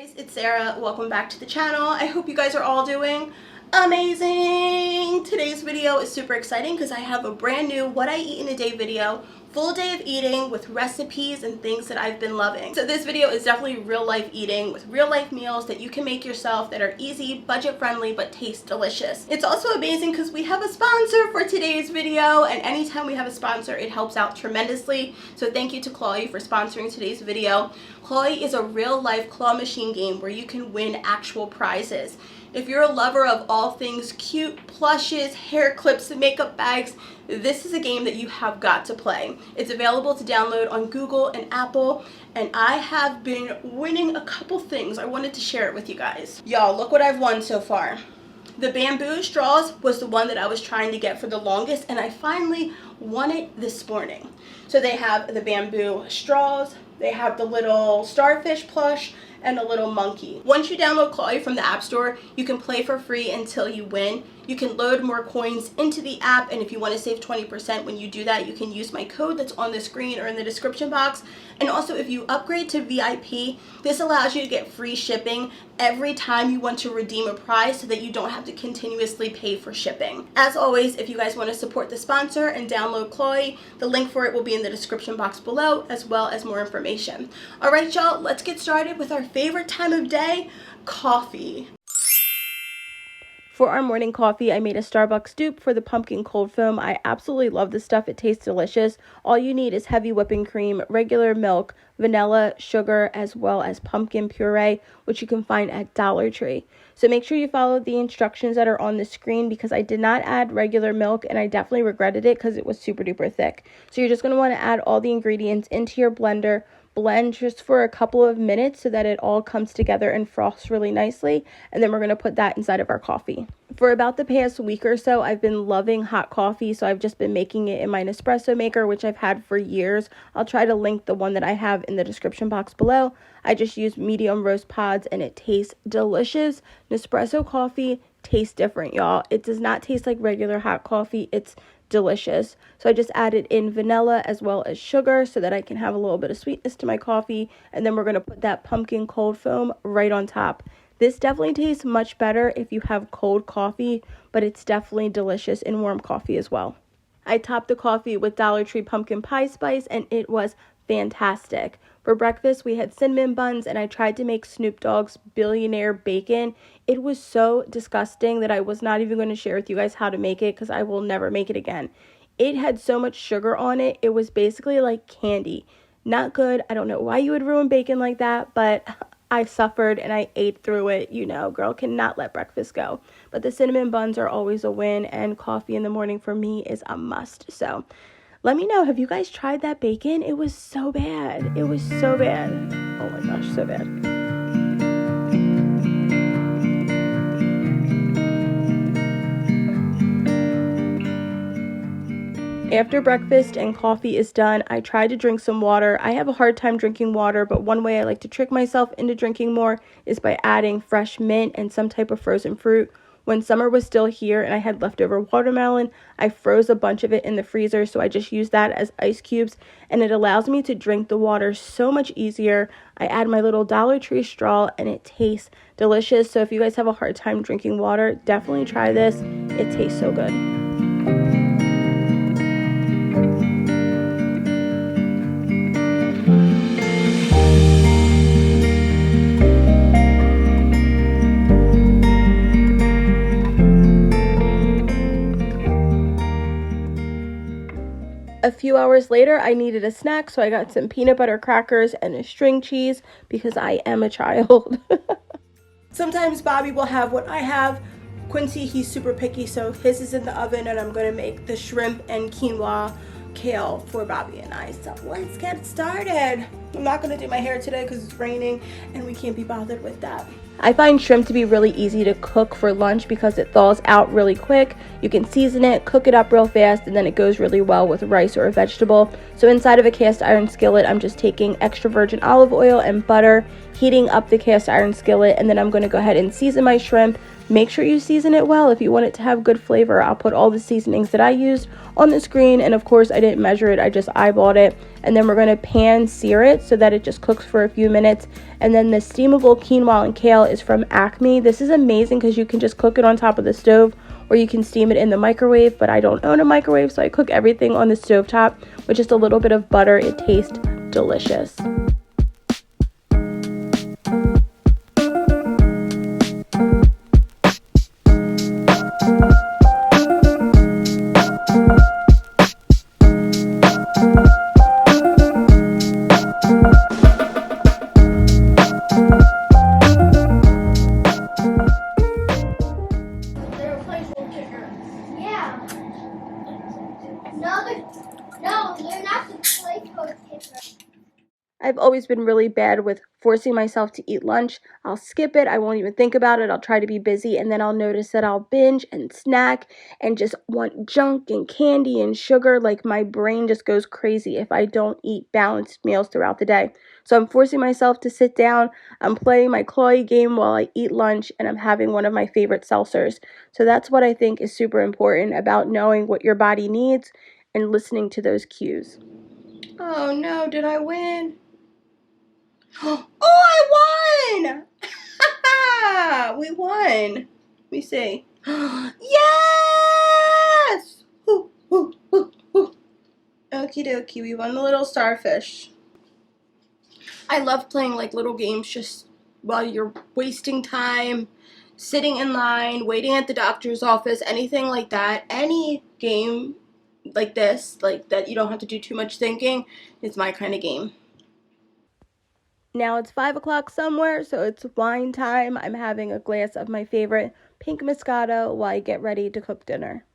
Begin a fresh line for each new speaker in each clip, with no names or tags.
Guys, it's Sarah. Welcome back to the channel. I hope you guys are all doing amazing. Today's video is super exciting because I have a brand new what I eat in a day video, full day of eating with recipes and things that I've been loving. So this video is definitely real life eating with real life meals that you can make yourself that are easy, budget friendly, but taste delicious. It's also amazing because we have a sponsor for today's video, and anytime we have a sponsor, it helps out tremendously. So thank you to Chloe for sponsoring today's video. Chloe is a real life claw machine game where you can win actual prizes. If you're a lover of all things cute, plushes, hair clips, and makeup bags, this is a game that you have got to play. It's available to download on Google and Apple, and I have been winning a couple things. I wanted to share it with you guys. Y'all, look what I've won so far. The bamboo straws was the one that I was trying to get for the longest, and I finally won it this morning. So they have the bamboo straws, they have the little starfish plush, and a little monkey. Once you download Chloe from the App Store, you can play for free until you win. You can load more coins into the app, and if you want to save 20% when you do that, you can use my code that's on the screen or in the description box. And also, if you upgrade to VIP, this allows you to get free shipping every time you want to redeem a prize so that you don't have to continuously pay for shipping. As always, if you guys want to support the sponsor and download Chloe, the link for it will be in the description box below, as well as more information. All right, y'all, let's get started with our favorite time of day, coffee. For our morning coffee, I made a Starbucks dupe for the pumpkin cold foam. I absolutely love this stuff. It tastes delicious. All you need is heavy whipping cream, regular milk, vanilla, sugar, as well as pumpkin puree, which you can find at Dollar Tree. So make sure you follow the instructions that are on the screen because I did not add regular milk and I definitely regretted it because it was super duper thick. So you're just going to want to add all the ingredients into your blender. Blend just for a couple of minutes so that it all comes together and froths really nicely, and then we're going to put that inside of our coffee. For about the past week or so, I've been loving hot coffee, so I've just been making it in my Nespresso maker, which I've had for years. I'll try to link the one that I have in the description box below. I just use medium roast pods and it tastes delicious. Nespresso coffee tastes different, y'all. It does not taste like regular hot coffee. It's delicious. So I just added in vanilla as well as sugar so that I can have a little bit of sweetness to my coffee, and then we're going to put that pumpkin cold foam right on top. This definitely tastes much better if you have cold coffee, but it's definitely delicious in warm coffee as well. I topped the coffee with Dollar Tree pumpkin pie spice and it was fantastic. For breakfast, we had cinnamon buns, and I tried to make Snoop Dogg's Billionaire bacon. It was so disgusting that I was not even going to share with you guys how to make it because I will never make it again. It had so much sugar on it. It was basically like candy. Not good. I don't know why you would ruin bacon like that, but I suffered and I ate through it. You know, girl cannot let breakfast go. But the cinnamon buns are always a win, and coffee in the morning for me is a must. So let me know, have you guys tried that bacon? It was so bad. It was so bad. Oh my gosh, so bad. After breakfast and coffee is done, I tried to drink some water. I have a hard time drinking water, but one way I like to trick myself into drinking more is by adding fresh mint and some type of frozen fruit. When summer was still here and I had leftover watermelon, I froze a bunch of it in the freezer, so I just used that as ice cubes, and it allows me to drink the water so much easier. I add my little Dollar Tree straw and it tastes delicious. So if you guys have a hard time drinking water, definitely try this. It tastes so good. A few hours later, I needed a snack, so I got some peanut butter crackers and a string cheese because I am a child. Sometimes Bobby will have what I have. Quincy, he's super picky, so his is in the oven, and I'm going to make the shrimp and quinoa kale for Bobby and I. So let's get started. I'm not going to do my hair today because it's raining and we can't be bothered with that. I find shrimp to be really easy to cook for lunch because it thaws out really quick. You can season it, cook it up real fast, and then it goes really well with rice or a vegetable. So inside of a cast iron skillet, I'm just taking extra virgin olive oil and butter, heating up the cast iron skillet, and then I'm going to go ahead and season my shrimp, Make sure you season it well if you want it to have good flavor. I'll put all the seasonings that I used on the screen, and of course I didn't measure it, I just eyeballed it. And then we're going to pan sear it so that it just cooks for a few minutes. And then the steamable quinoa and kale is from Acme. This is amazing because you can just cook it on top of the stove, or you can steam it in the microwave, but I don't own a microwave, so I cook everything on the stovetop with just a little bit of butter. It tastes delicious. I've always been really bad with forcing myself to eat lunch. I'll skip it. I won't even think about it. I'll try to be busy, and then I'll notice that I'll binge and snack and just want junk and candy and sugar. Like, my brain just goes crazy if I don't eat balanced meals throughout the day. So I'm forcing myself to sit down. I'm playing my Chloe game while I eat lunch, and I'm having one of my favorite seltzers. So that's what I think is super important about knowing what your body needs and listening to those cues. Oh no, did I win? Oh, I won! We won. Let me see. Yes! Okie dokie, we won the little starfish. I love playing like little games just while you're wasting time, sitting in line, waiting at the doctor's office, anything like that. Any game like this, like that you don't have to do too much thinking, is my kind of game. Now it's 5 o'clock somewhere, so it's wine time. I'm having a glass of my favorite pink Moscato while I get ready to cook dinner.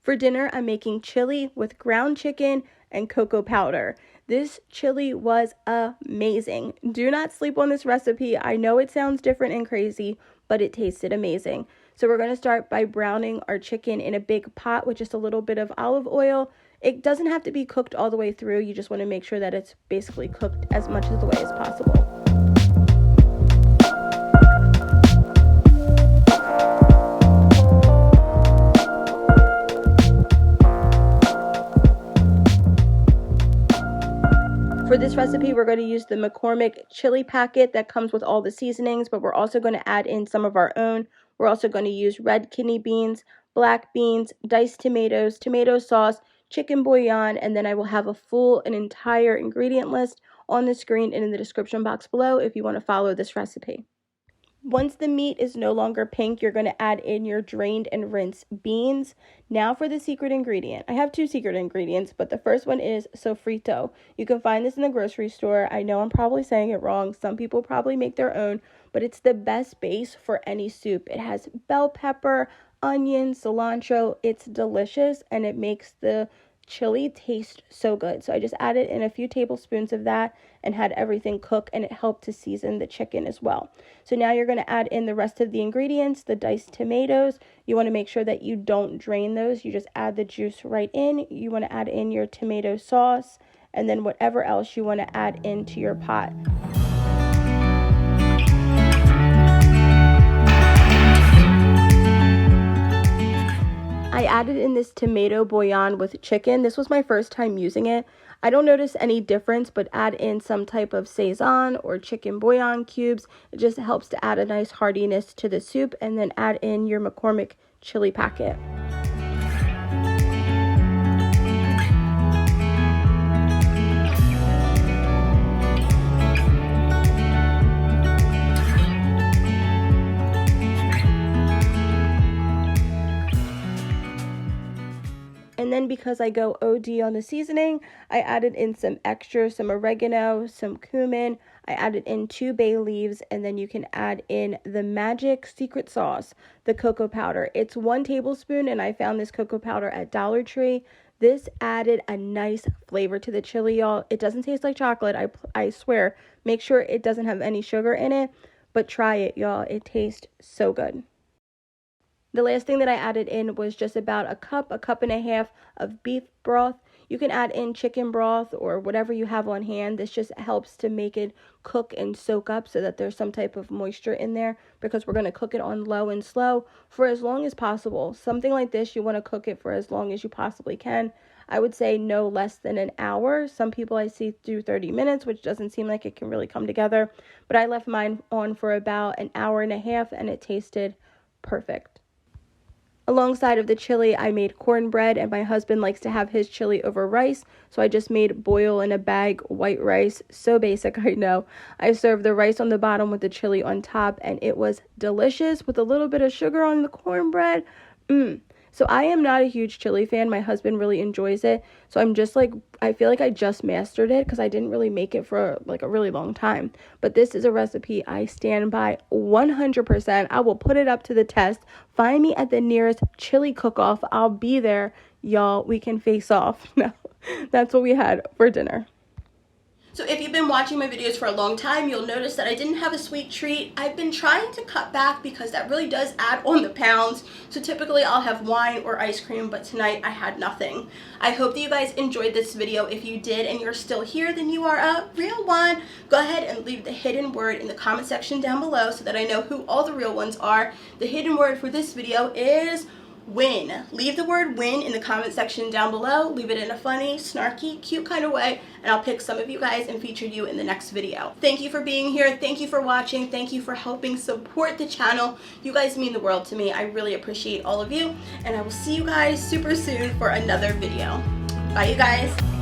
For dinner, I'm making chili with ground chicken and cocoa powder. This chili was amazing. Do not sleep on this recipe. I know it sounds different and crazy, but it tasted amazing. So we're going to start by browning our chicken in a big pot with just a little bit of olive oil. It doesn't have to be cooked all the way through. You just want to make sure that it's basically cooked as much of the way as possible. For this recipe, we're going to use the McCormick Chili Packet that comes with all the seasonings, but we're also going to add in some of our own. We're also going to use red kidney beans, black beans, diced tomatoes, tomato sauce, chicken bouillon, and then I will have a full and entire ingredient list on the screen and in the description box below if you want to follow this recipe. Once the meat is no longer pink, you're going to add in your drained and rinsed beans. Now for the secret ingredient. I have two secret ingredients, but the first one is sofrito. You can find this in the grocery store. I know I'm probably saying it wrong. Some people probably make their own, but it's the best base for any soup. It has bell pepper, onion, cilantro. It's delicious, and it makes the chili taste so good. So I just added in a few tablespoons of that and had everything cook, and it helped to season the chicken as well. So now you're going to add in the rest of the ingredients, the diced tomatoes. You want to make sure that you don't drain those. You just add the juice right in. You want to add in your tomato sauce, and then whatever else you want to add into your pot. I added in this tomato bouillon with chicken. This was my first time using it. I don't notice any difference, but add in some type of Sazon or chicken bouillon cubes. It just helps to add a nice heartiness to the soup, and then add in your McCormick Chili Packet. And then because I go OD on the seasoning, I added in some oregano, some cumin. I added in 2 bay leaves, and then you can add in the magic secret sauce, the cocoa powder. It's 1 tablespoon, and I found this cocoa powder at Dollar Tree. This added a nice flavor to the chili, y'all. It doesn't taste like chocolate, I swear. Make sure it doesn't have any sugar in it, but try it, y'all. It tastes so good. The last thing that I added in was just about a cup and a half of beef broth. You can add in chicken broth or whatever you have on hand. This just helps to make it cook and soak up so that there's some type of moisture in there, because we're going to cook it on low and slow for as long as possible. Something like this, you want to cook it for as long as you possibly can. I would say no less than an hour. Some people I see do 30 minutes, which doesn't seem like it can really come together. But I left mine on for about an hour and a half and it tasted perfect. Alongside of the chili, I made cornbread, and my husband likes to have his chili over rice, so I just made boil in a bag white rice. So basic, I know. I served the rice on the bottom with the chili on top, and it was delicious with a little bit of sugar on the cornbread. So I am not a huge chili fan. My husband really enjoys it. So I'm just like, I feel like I just mastered it because I didn't really make it for like a really long time. But this is a recipe I stand by 100%. I will put it up to the test. Find me at the nearest chili cook-off. I'll be there, y'all. We can face off. No, that's what we had for dinner. So if you've been watching my videos for a long time, you'll notice that I didn't have a sweet treat. I've been trying to cut back because that really does add on the pounds. So typically I'll have wine or ice cream, but tonight I had nothing. I hope that you guys enjoyed this video. If you did and you're still here, then you are a real one. Go ahead and leave the hidden word in the comment section down below so that I know who all the real ones are. The hidden word for this video is win. Leave the word win in the comment section down below. Leave it in a funny, snarky, cute kind of way, and I'll pick some of you guys and feature you in the next video. Thank you for being here. Thank you for watching. Thank you for helping support the channel. You guys mean the world to me. I really appreciate all of you, and I will see you guys super soon for another video. Bye, you guys.